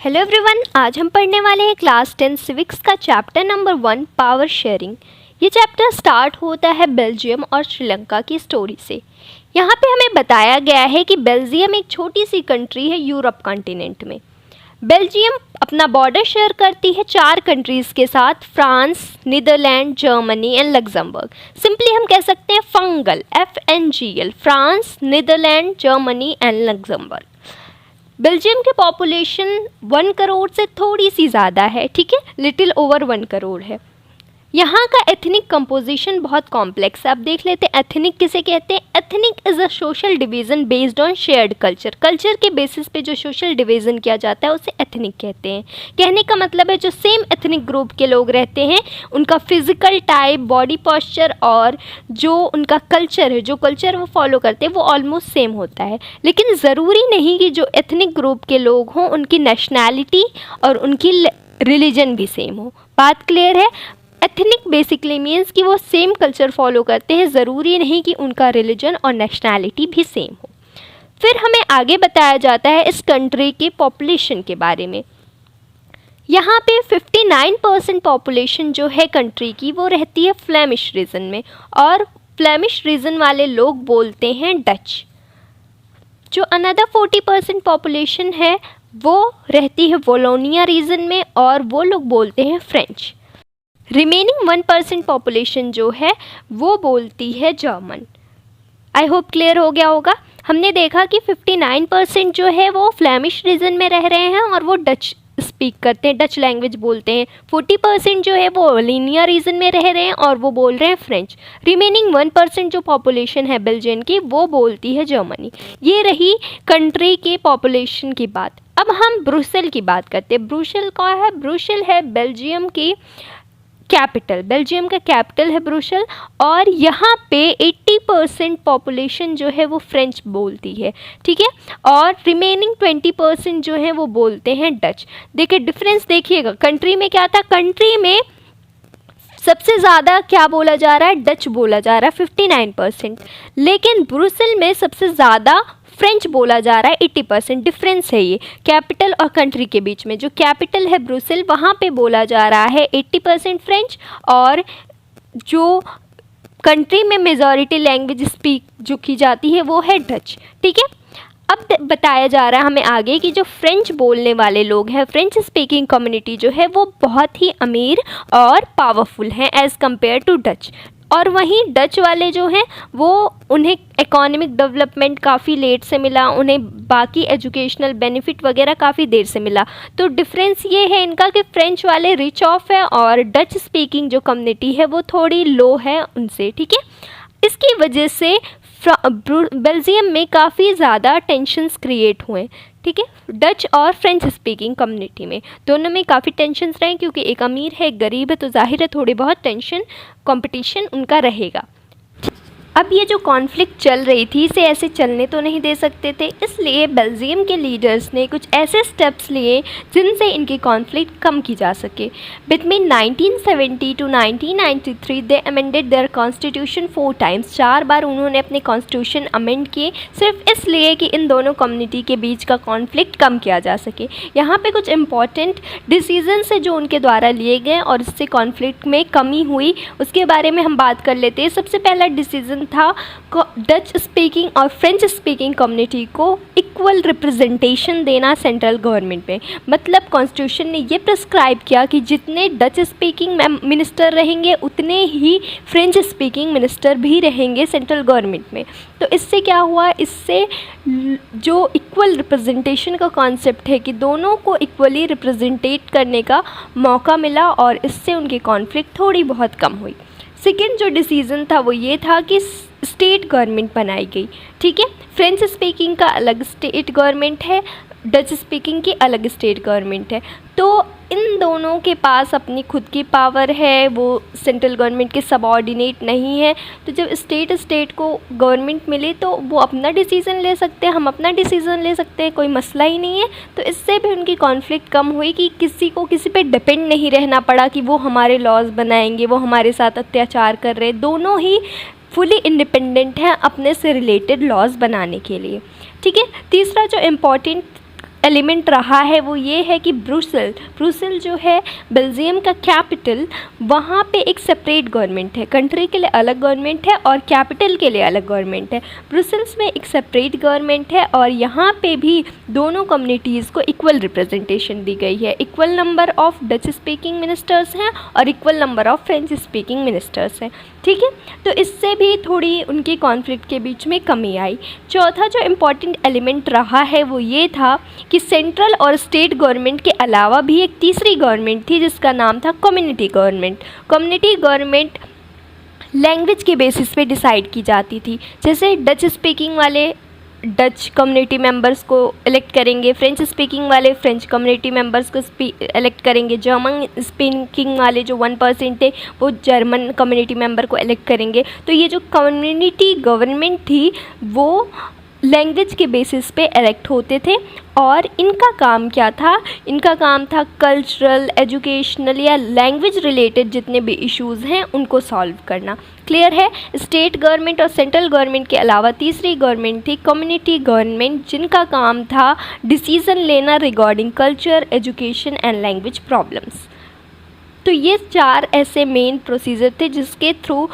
Hello everyone, आज हम पढ़ने वाले हैं क्लास 10 सिविक्स का चैप्टर नंबर 1 पावर शेयरिंग। ये चैप्टर स्टार्ट होता है बेल्जियम और श्रीलंका की स्टोरी से। यहाँ पे हमें बताया गया है कि बेल्जियम एक छोटी सी कंट्री है यूरोप कॉन्टिनेंट में। बेल्जियम अपना बॉर्डर शेयर करती है 4 कंट्रीज़ के साथ, France, Netherlands, Germany and Luxembourg. Simply हम कह सकते हैं fungal, FNGL, France, Netherlands, Germany and Luxembourg. Belgium की पॉपुलेशन 1 करोड़ से थोड़ी सी ज़्यादा है, ठीक है, लिटिल ओवर 1 करोड़ है। यहाँ का एथनिक कंपोजिशन बहुत कॉम्प्लेक्स है। अब देख लेते हैं एथनिक किसे कहते हैं। Ethnic is a social division based on shared culture. Culture के बेसिस पे जो सोशल डिवीज़न किया जाता है उसे एथनिक कहते हैं। कहने का मतलब है जो सेम एथनिक ग्रुप के लोग रहते हैं उनका फिजिकल टाइप, बॉडी पॉस्चर और जो उनका कल्चर है, जो कल्चर वो फॉलो करते हैं वो ऑलमोस्ट सेम होता है। लेकिन ज़रूरी नहीं कि जो एथनिक ग्रुप के लोग हों उनकी नेशनैलिटी और उनकी रिलीजन भी सेम हो। बात क्लियर है। एथनिक बेसिकली मीन्स कि वो सेम कल्चर फॉलो करते हैं, ज़रूरी नहीं कि उनका रिलीजन और नेशनैलिटी भी सेम हो। फिर हमें आगे बताया जाता है इस कंट्री के पॉपुलेशन के बारे में। यहाँ पे 59% पॉपुलेशन जो है कंट्री की वो रहती है फ्लेमिश रीजन में, और फ्लेमिश रीजन वाले लोग बोलते हैं डच। जो अनदर 40% पॉपुलेशन है वो रहती है वोलोनिया रीजन में और वो लोग बोलते हैं फ्रेंच। रिमेनिंग 1% पॉपुलेशन जो है वो बोलती है जर्मन। आई होप क्लियर हो गया होगा। हमने देखा कि 59% जो है वो फ्लेमिश रीजन में रह रहे हैं और वो डच स्पीक करते हैं, डच लैंग्वेज बोलते हैं। 40% जो है वो वोलोनिया रीजन में रह रहे हैं और वो बोल रहे हैं फ्रेंच। रिमेनिंग 1% जो पॉपुलेशन है बेल्जियम की वो बोलती है जर्मनी। ये रही कंट्री के पॉपुलेशन की बात। अब हम ब्रुसेल की बात करते हैं। ब्रुसेल क्या है? ब्रुसेल है बेल्जियम की कैपिटल। बेल्जियम का कैपिटल है ब्रुसेल और यहाँ पे 80% पॉपुलेशन जो है वो फ्रेंच बोलती है, ठीक है, और रिमेनिंग 20% जो है वो बोलते हैं डच। देखिए डिफरेंस देखिएगा, कंट्री में क्या था, कंट्री में सबसे ज़्यादा क्या बोला जा रहा है, डच बोला जा रहा है 59%, लेकिन ब्रुसेल में सबसे ज़्यादा फ्रेंच बोला जा रहा है 80%। डिफरेंस है ये कैपिटल और कंट्री के बीच में। जो कैपिटल है ब्रुसेल वहाँ पे बोला जा रहा है 80% फ्रेंच और जो कंट्री में मेजॉरिटी लैंग्वेज स्पीक जो की जाती है वो है डच, ठीक है। अब बताया जा रहा है हमें आगे कि जो फ्रेंच बोलने वाले लोग हैं, फ्रेंच स्पीकिंग कम्युनिटी जो है वो बहुत ही अमीर और पावरफुल हैं एज़ कम्पेयर टू डच। और वहीं डच वाले जो हैं वो उन्हें इकोनॉमिक डेवलपमेंट काफ़ी लेट से मिला, उन्हें बाकी एजुकेशनल बेनिफिट वगैरह काफ़ी देर से मिला। तो डिफरेंस ये है इनका कि फ्रेंच वाले रिच ऑफ है और डच स्पीकिंग जो कम्युनिटी है वो थोड़ी लो है उनसे, ठीक है। इसकी वजह से बेल्जियम में काफ़ी ज़्यादा टेंशन्स क्रिएट हुए, ठीक है, डच और फ्रेंच स्पीकिंग कम्युनिटी में दोनों में काफ़ी टेंशन्स रहे, क्योंकि एक अमीर है एक गरीब है तो जाहिर है थोड़ी बहुत टेंशन कंपटीशन उनका रहेगा। अब ये जो कॉन्फ्लिक्ट चल रही थी इसे ऐसे चलने तो नहीं दे सकते थे, इसलिए बेल्जियम के लीडर्स ने कुछ ऐसे स्टेप्स लिए जिनसे इनकी कॉन्फ्लिक्ट कम की जा सके। Between 1970 to 1993 they amended their constitution 4 times. 4 बार उन्होंने अपने कॉन्स्टिट्यूशन अमेंड किए, सिर्फ इसलिए कि इन दोनों कम्युनिटी के बीच का कॉन्फ्लिक्ट कम किया जा सके। यहाँ पे कुछ इंपॉर्टेंट डिसीजंस है जो उनके द्वारा लिए गए और इससे कॉन्फ्लिक्ट में कमी हुई, उसके बारे में हम बात कर लेते हैं। सबसे पहला डिसीजन था डच स्पीकिंग और फ्रेंच स्पीकिंग कम्युनिटी को इक्वल रिप्रेजेंटेशन देना सेंट्रल गवर्नमेंट में। मतलब कॉन्स्टिट्यूशन ने ये प्रिस्क्राइब किया कि जितने डच स्पीकिंग मिनिस्टर रहेंगे उतने ही फ्रेंच स्पीकिंग मिनिस्टर भी रहेंगे सेंट्रल गवर्नमेंट में। तो इससे क्या हुआ, इससे जो इक्वल रिप्रेजेंटेशन का कॉन्सेप्ट है कि दोनों को इक्वली रिप्रेजेंटेट करने का मौका मिला और इससे उनकी कॉन्फ्लिक्ट थोड़ी बहुत कम हुई। सेकेंड जो डिसीज़न था वो ये था कि स्टेट गवर्नमेंट बनाई गई, ठीक है। फ्रेंच स्पीकिंग का अलग स्टेट गवर्नमेंट है, डच स्पीकिंग की अलग स्टेट गवर्नमेंट है। तो इन दोनों के पास अपनी खुद की पावर है, वो सेंट्रल गवर्नमेंट के सबऑर्डिनेट नहीं है। तो जब स्टेट को गवर्नमेंट मिले तो वो अपना डिसीज़न ले सकते हैं, हम अपना डिसीज़न ले सकते हैं, कोई मसला ही नहीं है। तो इससे भी उनकी कॉन्फ्लिक्ट कम हुई कि किसी को किसी पे डिपेंड नहीं रहना पड़ा कि वो हमारे लॉज बनाएंगे, वो हमारे साथ अत्याचार कर रहे। दोनों ही फुली इंडिपेंडेंट हैं अपने से रिलेटेड लॉज बनाने के लिए, ठीक है। तीसरा जो इम्पॉर्टेंट एलिमेंट रहा है वो ये है कि ब्रुसेल जो है बेल्जियम का कैपिटल, वहाँ पे एक सेपरेट गवर्नमेंट है, कंट्री के लिए अलग गवर्नमेंट है और कैपिटल के लिए अलग गवर्नमेंट है। ब्रुसेल्स में एक सेपरेट गवर्नमेंट है और यहाँ पे भी दोनों कम्युनिटीज़ को इक्वल रिप्रेजेंटेशन दी गई है। Equal number of Dutch speaking ministers हैं और equal number of French speaking ministers हैं। ठीक है, तो इससे भी थोड़ी उनकी कॉन्फ्लिक्ट के बीच में कमी आई। चौथा जो इम्पॉर्टेंट एलिमेंट रहा है वो ये था कि सेंट्रल और स्टेट गवर्नमेंट के अलावा भी एक तीसरी गवर्नमेंट थी जिसका नाम था community government. Community government language के बेसिस पे डिसाइड की जाती थी। जैसे डच स्पीकिंग वाले डच कम्युनिटी मेंबर्स को इलेक्ट करेंगे, फ्रेंच स्पीकिंग वाले फ्रेंच कम्युनिटी मेंबर्स को इलेक्ट करेंगे, जर्मन स्पीकिंग वाले जो 1% थे वो जर्मन कम्युनिटी मेंबर को इलेक्ट करेंगे। तो ये जो कम्युनिटी गवर्नमेंट थी वो लैंग्वेज के बेसिस पे इलेक्ट होते थे और इनका काम क्या था, इनका काम था कल्चरल, एजुकेशनल या लैंग्वेज रिलेटेड जितने भी इश्यूज़ हैं उनको सॉल्व करना। क्लियर है। स्टेट गवर्नमेंट और सेंट्रल गवर्नमेंट के अलावा तीसरी गवर्नमेंट थी कम्युनिटी गवर्नमेंट, जिनका काम था डिसीज़न लेना regarding culture, education and language problems. तो ये 4 ऐसे मेन प्रोसीजर थे जिसके थ्रू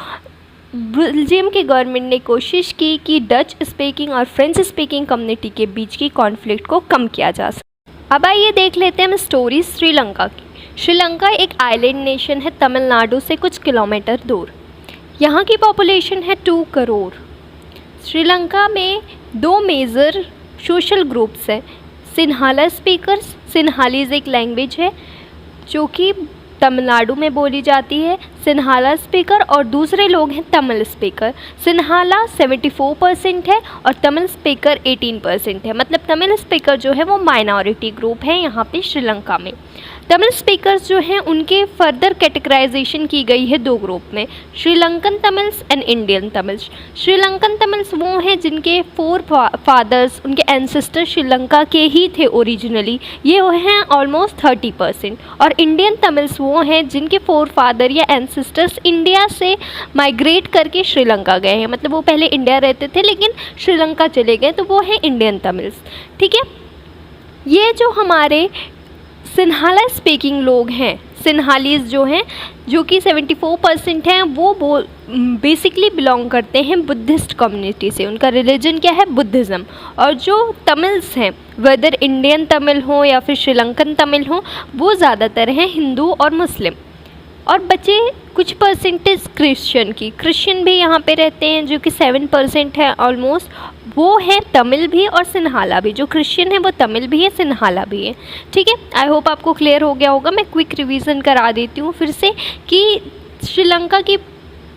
बेल्जियम के गवर्नमेंट ने कोशिश की कि डच स्पीकिंग और फ्रेंच स्पीकिंग कम्युनिटी के बीच की कॉन्फ्लिक्ट को कम किया जा सके। अब आइए देख लेते हैं हम स्टोरी श्रीलंका की। श्रीलंका एक आइलैंड नेशन है तमिलनाडु से कुछ किलोमीटर दूर। यहाँ की पॉपुलेशन है 2 करोड़। श्रीलंका में 2 मेजर सोशल ग्रुप्स हैं। सिन्हाला स्पीकर्स, सिन्हालीज एक लैंग्वेज है जो कि तमिलनाडु में बोली जाती है, सिन्हाला स्पीकर, और दूसरे लोग हैं तमिल स्पीकर। सिन्हाला 74% है और तमिल स्पीकर 18% है। मतलब तमिल स्पीकर जो है वो माइनॉरिटी ग्रुप है यहाँ पे श्रीलंका में। तमिल स्पीकर्स जो हैं उनके फर्दर कैटेगराइजेशन की गई है 2 ग्रुप में, Sri Lankan Tamils and Indian Tamils. Sri Lankan Tamils वो हैं जिनके 4 फादर्स, उनके एंसेस्टर श्रीलंका के ही थे ओरिजिनली, ये वो हैं ऑलमोस्ट 30%। और इंडियन तमिल्स वो हैं जिनके 4 फादर या एंसेस्टर्स इंडिया से माइग्रेट करके श्रीलंका गए हैं। मतलब वो पहले इंडिया रहते थे लेकिन श्रीलंका चले गए, तो वो हैं इंडियन तमिल्स। ठीक है, ये जो हमारे सिन्हाला स्पीकिंग लोग हैं, सिन्हालीज जो हैं, जो कि 74% हैं, वो बेसिकली बिलोंग करते हैं बुद्धिस्ट कम्युनिटी से। उनका रिलीजन क्या है? बुद्धिज़्म। और जो तमिल्स हैं, वेदर इंडियन तमिल हो या फिर श्रीलंकन तमिल हो, वो ज़्यादातर हैं हिंदू और मुस्लिम। और बचे कुछ परसेंटेज क्रिश्चियन भी यहाँ पे रहते हैं जो कि 7% है ऑलमोस्ट। वो है तमिल भी और सिन्हाला भी। जो क्रिश्चियन है वो तमिल भी है, सिन्हाला भी है। ठीक है, आई होप आपको क्लियर हो गया होगा। मैं क्विक रिवीजन करा देती हूँ फिर से कि श्रीलंका की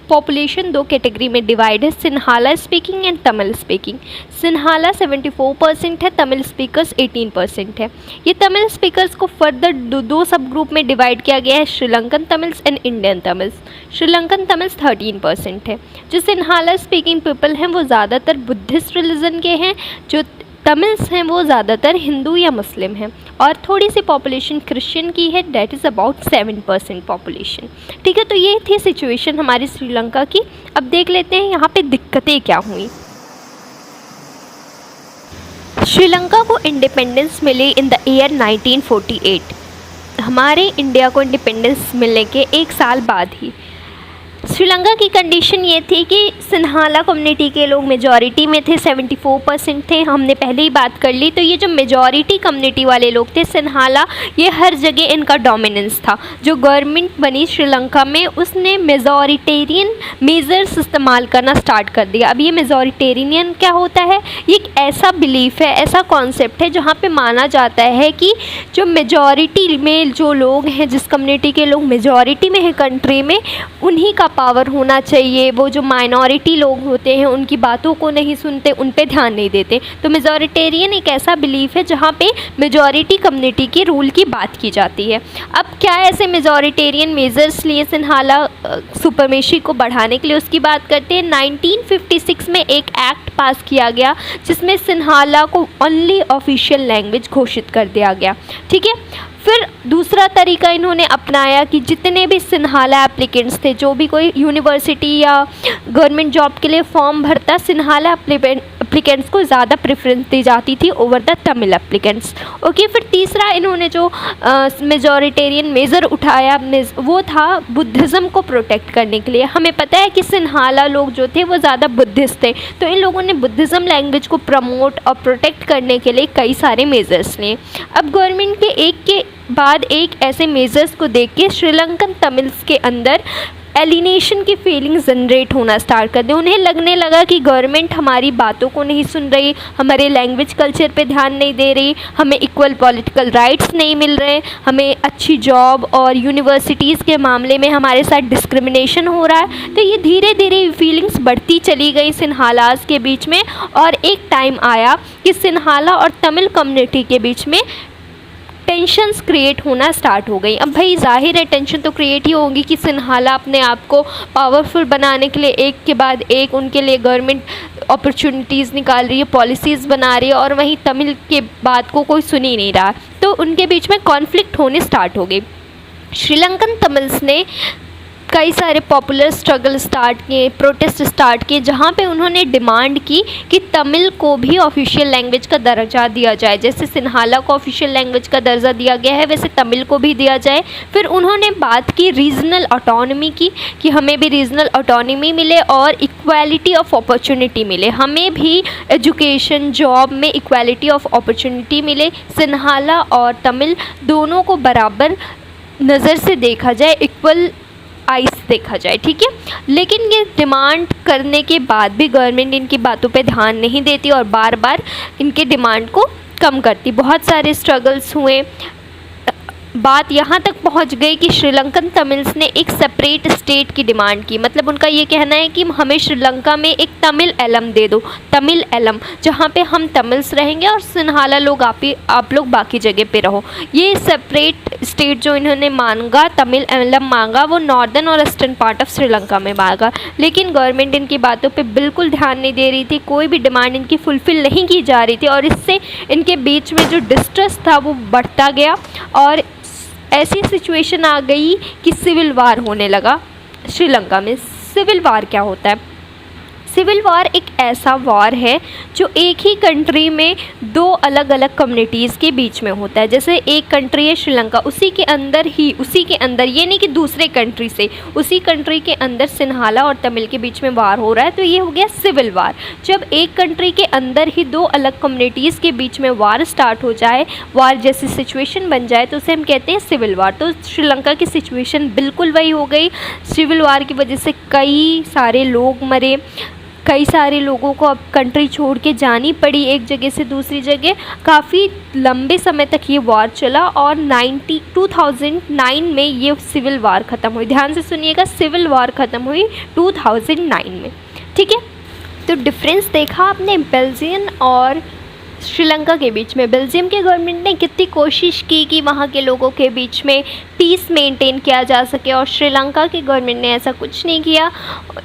पॉपुलेशन 2 कैटेगरी में डिवाइड है, Sinhala speaking and Tamil speaking. Sinhala 74% है, तमिल स्पीकर्स 18% है। ये तमिल स्पीकर्स को फर्दर 2 सब ग्रुप में डिवाइड किया गया है, Sri Lankan Tamils and Indian Tamils. Sri Lankan Tamils 13% है। जो सिन्हाला स्पीकिंग पीपल हैं वो ज़्यादातर बुद्धिस्ट रिलीजन के हैं, जो तमिल्स हैं वो ज़्यादातर हिंदू या मुस्लिम हैं, और थोड़ी सी पॉपुलेशन क्रिश्चियन की है, डेट इज़ अबाउट 7% पॉपुलेशन। ठीक है, तो ये थी सिचुएशन हमारी श्रीलंका की। अब देख लेते हैं यहाँ पे दिक्कतें क्या हुई। श्रीलंका को इंडिपेंडेंस मिली इन द ईयर 1948। हमारे इंडिया को इंडिपेंडेंस मिलने के 1 साल बाद ही। श्रीलंका की कंडीशन ये थी कि सिन्हाला कम्युनिटी के लोग मेजॉरिटी में थे, 74% थे, हमने पहले ही बात कर ली। तो ये जो मेजॉरिटी कम्युनिटी वाले लोग थे सिन्हाला, ये हर जगह इनका डोमिनेंस था। जो गवर्नमेंट बनी श्रीलंका में उसने मेजॉरिटेरियन मेजर्स इस्तेमाल करना स्टार्ट कर दिया। अब ये मेजॉरिटेरियन क्या होता है? ये एक ऐसा बिलीफ है, ऐसा कॉन्सेप्ट है जहाँ पे माना जाता है कि जो मेजॉरिटी में जो लोग हैं, जिस कम्युनिटी के लोग मेजॉरिटी में है कंट्री में, उन्हीं का पावर होना चाहिए। वो जो माइनॉरिटी लोग होते हैं उनकी बातों को नहीं सुनते, उन पे ध्यान नहीं देते। तो मेजॉरिटेरियन एक ऐसा बिलीफ है जहाँ पे मेजॉरिटी कम्युनिटी के रूल की बात की जाती है। अब क्या ऐसे मेजॉरिटेरियन मेजर्स लिए सिन्हाला सुपरमेशी को बढ़ाने के लिए, उसकी बात करते हैं। 1956 में एक एक्ट पास किया गया जिसमें सिन्हाला को ओनली ऑफिशियल लैंग्वेज घोषित कर दिया गया। ठीक है, फिर दूसरा तरीका इन्होंने अपनाया कि जितने भी सिन्हाला एप्लीकेंट्स थे, जो भी कोई यूनिवर्सिटी या गवर्नमेंट जॉब के लिए फॉर्म भरता, सिन्हाला एप्लीकेंट्स को ज़्यादा प्रेफरेंस दी जाती थी over the Tamil applicants. Okay, फिर तीसरा इन्होंने जो मेजॉरिटेरियन मेज़र उठाया वो था बुद्धिज़्म को प्रोटेक्ट करने के लिए। हमें पता है कि सिन्हाला लोग जो थे वो ज़्यादा बुद्धिस्ट थे, तो इन लोगों ने बुद्धिज़्म लैंग्वेज को प्रमोट और प्रोटेक्ट करने के लिए कई सारे मेजर्स लिए। अब गवर्नमेंट के एक के बाद एक ऐसे मेजर्स को देख के श्रीलंकन तमिल्स के अंदर एलिनेशन की फीलिंग जनरेट होना स्टार्ट कर दी। उन्हें लगने लगा कि गवर्नमेंट हमारी बातों को नहीं सुन रही, हमारे लैंग्वेज कल्चर पे ध्यान नहीं दे रही, हमें इक्वल पॉलिटिकल राइट्स नहीं मिल रहे, हमें अच्छी जॉब और यूनिवर्सिटीज़ के मामले में हमारे साथ डिस्क्रिमिनेशन हो रहा है। तो ये धीरे धीरे फीलिंग्स बढ़ती चली गई सिन्हालास के बीच में, और एक टाइम आया कि सिन्हाला और तमिल कम्युनिटी के बीच में टेंशन्स क्रिएट होना स्टार्ट हो गई। अब भाई जाहिर है टेंशन तो क्रिएट ही होगी कि सिन्हाला अपने आप को पावरफुल बनाने के लिए एक के बाद एक उनके लिए गवर्नमेंट अपॉर्चुनिटीज़ निकाल रही है, पॉलिसीज़ बना रही है, और वहीं तमिल के बात को कोई सुन ही नहीं रहा। तो उनके बीच में कॉन्फ्लिक्ट होने स्टार्ट हो गई। श्रीलंकन तमिल्स ने कई सारे पॉपुलर स्ट्रगल स्टार्ट किए, प्रोटेस्ट स्टार्ट किए, जहाँ पे उन्होंने डिमांड की कि तमिल को भी ऑफिशियल लैंग्वेज का दर्जा दिया जाए। जैसे सिन्हाला को ऑफिशियल लैंग्वेज का दर्जा दिया गया है, वैसे तमिल को भी दिया जाए। फिर उन्होंने बात की रीजनल ऑटोनॉमी की, कि हमें भी रीजनल ऑटोनॉमी मिले और इक्वालिटी ऑफ अपॉर्चुनिटी मिले, हमें भी एजुकेशन जॉब में इक्वालिटी ऑफ अपॉर्चुनिटी मिले। सिन्हाला और तमिल दोनों को बराबर नज़र से देखा जाए, इक्वल आइस देखा जाए, ठीक है। लेकिन ये डिमांड करने के बाद भी गवर्नमेंट इनकी बातों पे ध्यान नहीं देती और बार बार इनके डिमांड को कम करती। बहुत सारे स्ट्रगल्स हुए, बात यहाँ तक पहुँच गई कि श्रीलंकन तमिल्स ने एक सेपरेट स्टेट की डिमांड की। मतलब उनका ये कहना है कि हमें श्रीलंका में एक तमिल एलम दे दो, तमिल एलम, जहाँ पे हम तमिल्स रहेंगे और सिन्हाला लोग आप लोग बाकी जगह पे रहो। ये सेपरेट स्टेट जो इन्होंने मांगा, तमिल एलम मांगा, वो नॉर्दर्न और ईस्टर्न पार्ट ऑफ श्रीलंका में मांगा। लेकिन गवर्नमेंट इनकी बातों पे बिल्कुल ध्यान नहीं दे रही थी, कोई भी डिमांड इनकी फुलफ़िल नहीं की जा रही थी, और इससे इनके बीच में जो डिस्ट्रेस था वो बढ़ता गया और ऐसी सिचुएशन आ गई कि सिविल वार होने लगा श्रीलंका में। सिविल वार क्या होता है? सिविल वार एक ऐसा वार है जो एक ही कंट्री में दो अलग अलग कम्युनिटीज़ के बीच में होता है। जैसे एक कंट्री है श्रीलंका, उसी के अंदर ये नहीं कि दूसरे कंट्री से, उसी कंट्री के अंदर सिन्हाला और तमिल के बीच में वार हो रहा है, तो ये हो गया सिविल वार। जब एक कंट्री के अंदर ही दो अलग कम्युनिटीज़ के बीच में वार स्टार्ट हो जाए, वार जैसी सिचुएशन बन जाए, तो उसे हम कहते हैं सिविल वार। तो श्रीलंका की सिचुएशन बिल्कुल वही हो गई। सिविल वार की वजह से कई सारे लोग मरे, कई सारे लोगों को अब कंट्री छोड़ के जानी पड़ी एक जगह से दूसरी जगह। काफ़ी लंबे समय तक ये वॉर चला और 2009 में ये सिविल वार ख़त्म हुई। ध्यान से सुनिएगा, सिविल वार ख़त्म हुई 2009 में, ठीक है। तो डिफरेंस देखा आपने बेल्जियम और श्रीलंका के बीच में। बेल्जियम के गवर्नमेंट ने कितनी कोशिश की कि वहाँ के लोगों के बीच में पीस मेंटेन किया जा सके, और श्रीलंका की गवर्नमेंट ने ऐसा कुछ नहीं किया।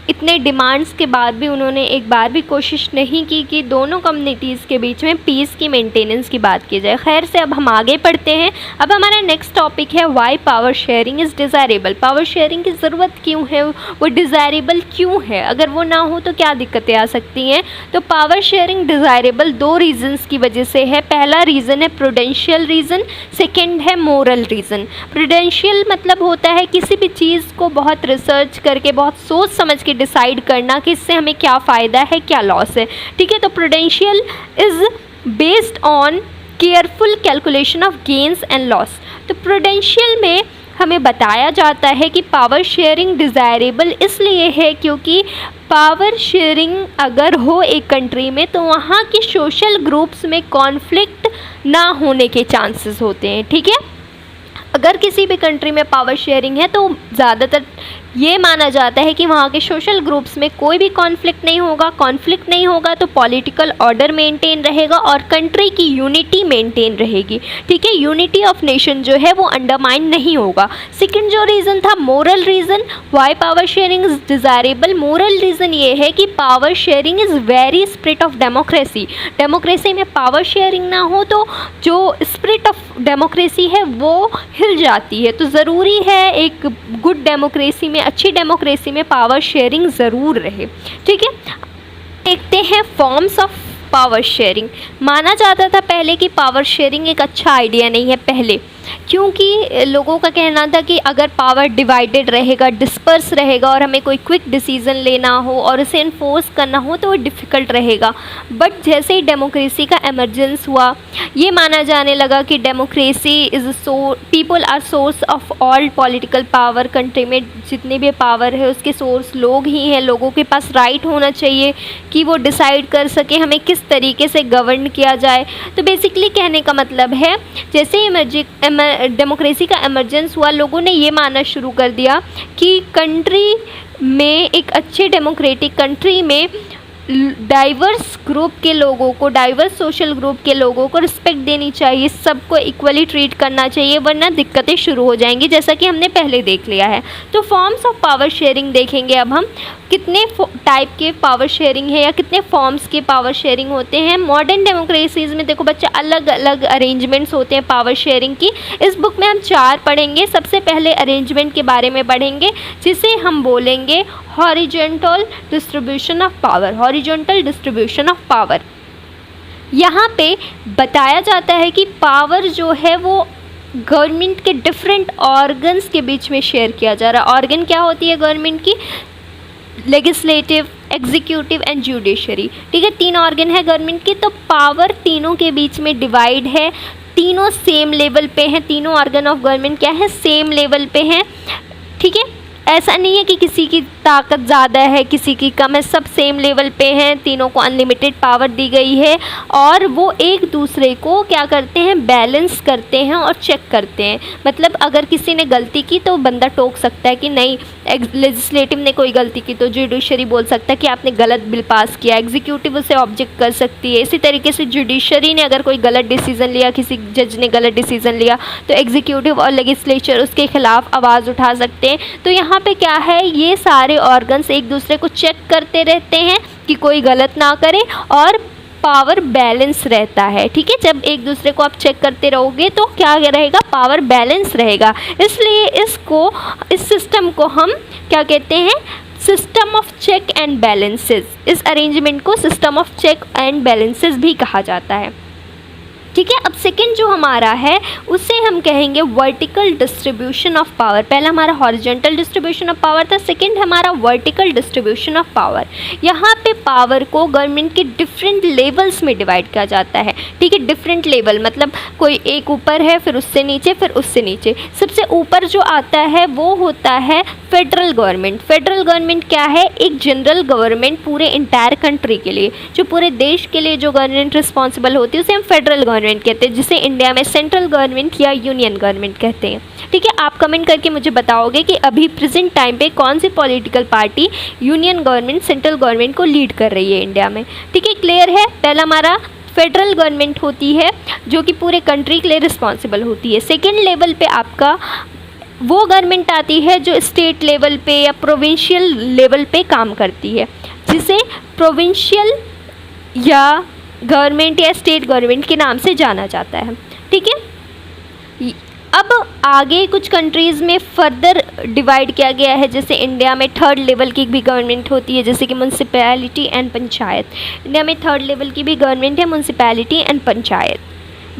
इतने डिमांड्स के बाद भी उन्होंने एक बार भी कोशिश नहीं की कि दोनों कम्युनिटीज़ के बीच में पीस की मेंटेनेंस की बात की जाए। खैर से अब हम आगे पढ़ते हैं। अब हमारा नेक्स्ट टॉपिक है why power sharing is desirable. Power sharing की ज़रूरत क्यों है, वो डिज़ायरेबल क्यों है, अगर वो ना हो तो क्या दिक्कतें आ सकती हैं। तो पावर शेयरिंग डिज़ायरेबल दो रीज़न्स की वजह से है। पहला रीज़न है प्रूडेंशियल रीज़न, सेकंड है मोरल रीज़न। प्रूडेंशियल मतलब होता है किसी भी चीज़ को बहुत रिसर्च करके, बहुत सोच समझ के डिसाइड करना कि इससे हमें क्या फ़ायदा है, क्या लॉस है, ठीक है। तो prudential is based on careful calculation of gains and loss. तो प्रूडेंशियल में हमें बताया जाता है कि पावर शेयरिंग डिज़ायरेबल इसलिए है क्योंकि पावर शेयरिंग अगर हो एक कंट्री में तो वहाँ की सोशल ग्रुप्स में कॉन्फ्लिक्ट ना होने के चांसेस होते हैं, ठीक है। अगर किसी भी कंट्री में पावर शेयरिंग है तो ज़्यादातर ये माना जाता है कि वहाँ के सोशल ग्रुप्स में कोई भी कॉन्फ्लिक्ट नहीं होगा। कॉन्फ्लिक्ट नहीं होगा तो पॉलिटिकल ऑर्डर मेंटेन रहेगा और कंट्री की यूनिटी मेंटेन रहेगी, ठीक है। यूनिटी ऑफ नेशन जो है वो अंडरमाइन नहीं होगा। सेकंड जो रीज़न था moral reason, why power sharing is desirable. Moral reason ये है कि power sharing is very spirit of democracy. Democracy में पावर शेयरिंग ना हो तो जो स्पिरिट ऑफ डेमोक्रेसी है वो हिल जाती है। तो ज़रूरी है एक गुड डेमोक्रेसी में, अच्छी डेमोक्रेसी में पावर शेयरिंग ज़रूर रहे, ठीक है। देखते हैं फॉर्म्स ऑफ पावर शेयरिंग। माना जाता था पहले कि पावर शेयरिंग एक अच्छा आइडिया नहीं है पहले, क्योंकि लोगों का कहना था कि अगर पावर डिवाइडेड रहेगा, डिस्पर्स रहेगा और हमें कोई क्विक डिसीजन लेना हो और उसे इन्फोर्स करना हो तो वो डिफ़िकल्ट रहेगा। बट जैसे ही डेमोक्रेसी का एमरजेंस हुआ, ये माना जाने लगा कि democracy is people are source of all political power. Country में जितने भी पावर है उसके सोर्स लोग ही हैं। लोगों के पास राइट होना चाहिए कि वो डिसाइड कर सके हमें किस तरीके से गवर्न किया जाए। तो बेसिकली कहने का मतलब है, जैसे ही डेमोक्रेसी का एमरजेंस हुआ, लोगों ने ये मानना शुरू कर दिया कि कंट्री में, एक अच्छे डेमोक्रेटिक कंट्री में डाइवर्स ग्रुप के लोगों को, डाइवर्स सोशल ग्रुप के लोगों को रिस्पेक्ट देनी चाहिए, सबको इक्वली ट्रीट करना चाहिए, वरना दिक्कतें शुरू हो जाएंगी, जैसा कि हमने पहले देख लिया है। तो फॉर्म्स ऑफ पावर शेयरिंग देखेंगे अब हम, कितने टाइप के पावर शेयरिंग है या कितने फॉर्म्स के पावर शेयरिंग होते हैं। मॉडर्न डेमोक्रेसीज़ में देखो बच्चा, अलग अलग अरेंजमेंट्स होते हैं पावर शेयरिंग की। इस बुक में हम 4 पढ़ेंगे। सबसे पहले अरेंजमेंट के बारे में पढ़ेंगे, जिसे हम बोलेंगे horizontal distribution of power. Horizontal distribution of power, यहाँ पे बताया जाता है कि पावर जो है वो गवर्नमेंट के डिफरेंट ऑर्गन्स के बीच में शेयर किया जा रहा है। ऑर्गन क्या होती है गवर्नमेंट की? Legislative, executive and judiciary. ठीक है, 3 ऑर्गन है गवर्नमेंट की, तो पावर तीनों के बीच में डिवाइड है। तीनों सेम लेवल पे हैं, तीनों ऑर्गन ऑफ गवर्नमेंट क्या है? सेम लेवल पे हैं। ठीक है, ऐसा नहीं है कि किसी की ताकत ज़्यादा है किसी की कम है, सब सेम लेवल पे हैं। तीनों को अनलिमिटेड पावर दी गई है और वो एक दूसरे को क्या करते हैं? बैलेंस करते हैं और चेक करते हैं। मतलब अगर किसी ने गलती की तो बंदा टोक सकता है कि नहीं, लेजिस्लेटिव ने कोई गलती की तो जुडिशरी बोल सकता है कि आपने गलत बिल पास किया, एग्जीक्यूटिव उसे ऑब्जेक्ट कर सकती है। इसी तरीके से जुडिशरी ने अगर कोई गलत डिसीज़न लिया, किसी जज ने गलत डिसीज़न लिया, तो एग्जीक्यूटिव और लेजिस्लेचर उसके खिलाफ आवाज़ उठा सकते हैं। तो यहाँ पे क्या है, ये सारे ऑर्गन्स एक दूसरे को चेक करते रहते हैं कि कोई गलत ना करे और पावर बैलेंस रहता है। ठीक है, जब एक दूसरे को आप चेक करते रहोगे तो क्या रहेगा? पावर बैलेंस रहेगा। इसलिए इस सिस्टम को हम क्या कहते हैं? System of check and balances. इस अरेंजमेंट को system of check and balances भी कहा जाता है। ठीक है, अब सेकंड जो हमारा है उसे हम कहेंगे वर्टिकल डिस्ट्रीब्यूशन ऑफ पावर। पहला हमारा हॉरिजॉन्टल डिस्ट्रीब्यूशन ऑफ पावर था, सेकंड हमारा वर्टिकल डिस्ट्रीब्यूशन ऑफ पावर। यहाँ पे पावर को गवर्नमेंट के डिफरेंट लेवल्स में डिवाइड किया जाता है। ठीक है, डिफरेंट लेवल मतलब कोई एक ऊपर है, फिर उससे नीचे, फिर उससे नीचे। सबसे ऊपर जो आता है वो होता है फेडरल गवर्नमेंट। फेडरल गवर्नमेंट क्या है? एक जनरल गवर्नमेंट पूरे इंटायर कंट्री के लिए, जो पूरे देश के लिए जो गवर्नमेंट रिस्पॉन्सिबल होती है उसे हम फेडरल गवर्नमेंट कहते हैं, जिसे इंडिया में सेंट्रल गवर्नमेंट या यूनियन गवर्नमेंट कहते हैं। ठीक है, आप कमेंट करके मुझे बताओगे कि अभी प्रेजेंट टाइम पे कौन सी political party union government, central government को लीड कर रही है इंडिया में। ठीक है, क्लियर है? पहला हमारा फेडरल गवर्नमेंट होती है जो कि पूरे कंट्री के लिए रिस्पॉन्सिबल होती है। सेकेंड लेवल पे आपका वो गवर्नमेंट आती है जो स्टेट लेवल पे या प्रोविंशियल लेवल पे काम करती है, जिसे प्रोविंशियल या गवर्नमेंट या स्टेट गवर्नमेंट के नाम से जाना जाता है। ठीक है, अब आगे कुछ कंट्रीज़ में फर्दर डिवाइड किया गया है, जैसे इंडिया में 3rd लेवल की भी गवर्नमेंट होती है, जैसे कि म्यूनसिपैलिटी एंड पंचायत। इंडिया में 3rd लेवल की भी गवर्नमेंट है, म्यूनसिपैलिटी एंड पंचायत।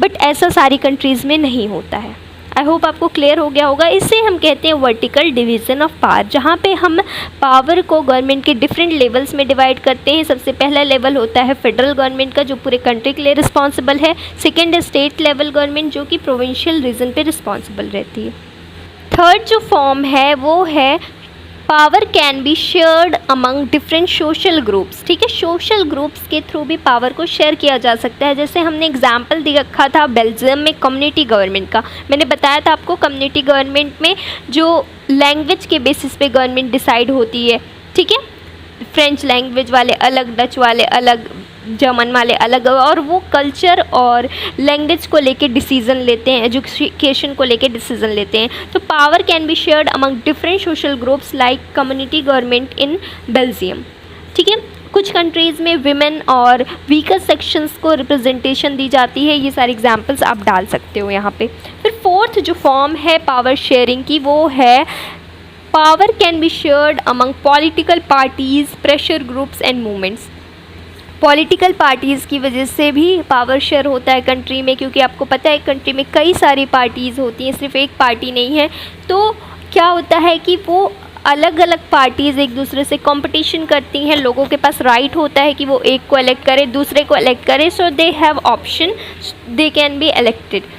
बट ऐसा सारी कंट्रीज़ में नहीं होता है। आई होप आपको क्लियर हो गया होगा। इसे हम कहते हैं वर्टिकल डिवीज़न ऑफ पावर, जहाँ पे हम पावर को गवर्नमेंट के डिफरेंट लेवल्स में डिवाइड करते हैं। सबसे पहला लेवल होता है फेडरल गवर्नमेंट का, जो पूरे कंट्री के लिए रिस्पॉन्सिबल है। सेकेंड है स्टेट लेवल गवर्नमेंट, जो कि प्रोविंशियल रीजन पे रिस्पॉन्सिबल रहती है। थर्ड जो फॉर्म है वो है power can be shared among different social groups. ठीक है, सोशल ग्रुप्स के थ्रू भी पावर को शेयर किया जा सकता है। जैसे हमने एग्जाम्पल दे रखा था बेल्जियम में कम्युनिटी गवर्नमेंट का। मैंने बताया था आपको कम्युनिटी गवर्नमेंट में जो लैंग्वेज के बेसिस पे गवर्नमेंट डिसाइड होती है। ठीक है, फ्रेंच लैंग्वेज वाले अलग, डच वाले अलग, जर्मन वाले अलग, और वो कल्चर और लैंग्वेज को लेके डिसीज़न लेते हैं, एजुकेशन को लेके डिसीज़न लेते हैं। तो power can be shared among different social groups like community government in Belgium. ठीक है, कुछ कंट्रीज़ में विमेन और वीकर सेक्शंस को रिप्रेजेंटेशन दी जाती है। ये सारे एग्जांपल्स आप डाल सकते हो यहाँ पे। फिर फोर्थ जो फॉर्म है पावर शेयरिंग की वो है power can be shared among political parties, pressure groups and movements. Political parties की वजह से भी पावर शेयर होता है कंट्री में, क्योंकि आपको पता है कंट्री में कई सारी पार्टीज़ होती हैं, सिर्फ एक पार्टी नहीं है। तो क्या होता है कि वो अलग अलग पार्टीज़ एक दूसरे से कंपटीशन करती हैं, लोगों के पास राइट होता है कि वो एक को इलेक्ट करे, दूसरे को इलेक्ट करे, so they have option, they can be elected.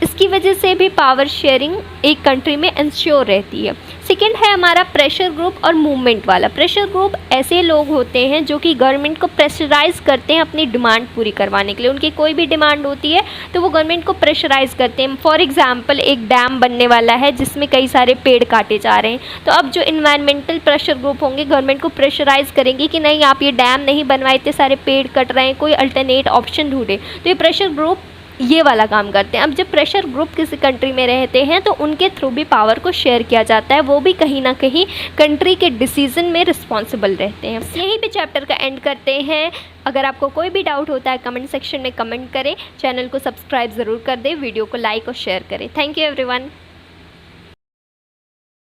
इसकी वजह से भी पावर शेयरिंग एक कंट्री में इंश्योर रहती है। सेकेंड है हमारा प्रेशर ग्रुप और मूवमेंट वाला। प्रेशर ग्रुप ऐसे लोग होते हैं जो कि गवर्नमेंट को प्रेशराइज़ करते हैं अपनी डिमांड पूरी करवाने के लिए। उनकी कोई भी डिमांड होती है तो वो गवर्नमेंट को प्रेशराइज़ करते हैं। फॉर एग्जांपल एक डैम बनने वाला है जिसमें कई सारे पेड़ काटे जा रहे हैं, तो अब जो इन्वायरमेंटल प्रेशर ग्रुप होंगे गवर्नमेंट को प्रेशराइज़ करेंगे कि नहीं आप ये डैम नहीं बनवाए, इतने सारे पेड़ कट रहे हैं, कोई अल्टरनेट ऑप्शन ढूंढे। तो ये प्रेशर ग्रुप ये वाला काम करते हैं। अब जब प्रेशर ग्रुप किसी कंट्री में रहते हैं तो उनके थ्रू भी पावर को शेयर किया जाता है, वो भी कहीं ना कहीं कंट्री के डिसीजन में रिस्पॉन्सिबल रहते हैं। यहीं पे चैप्टर का एंड करते हैं। अगर आपको कोई भी डाउट होता है कमेंट सेक्शन में कमेंट करें, चैनल को सब्सक्राइब ज़रूर कर दें, वीडियो को लाइक और शेयर करें। Thank you everyone.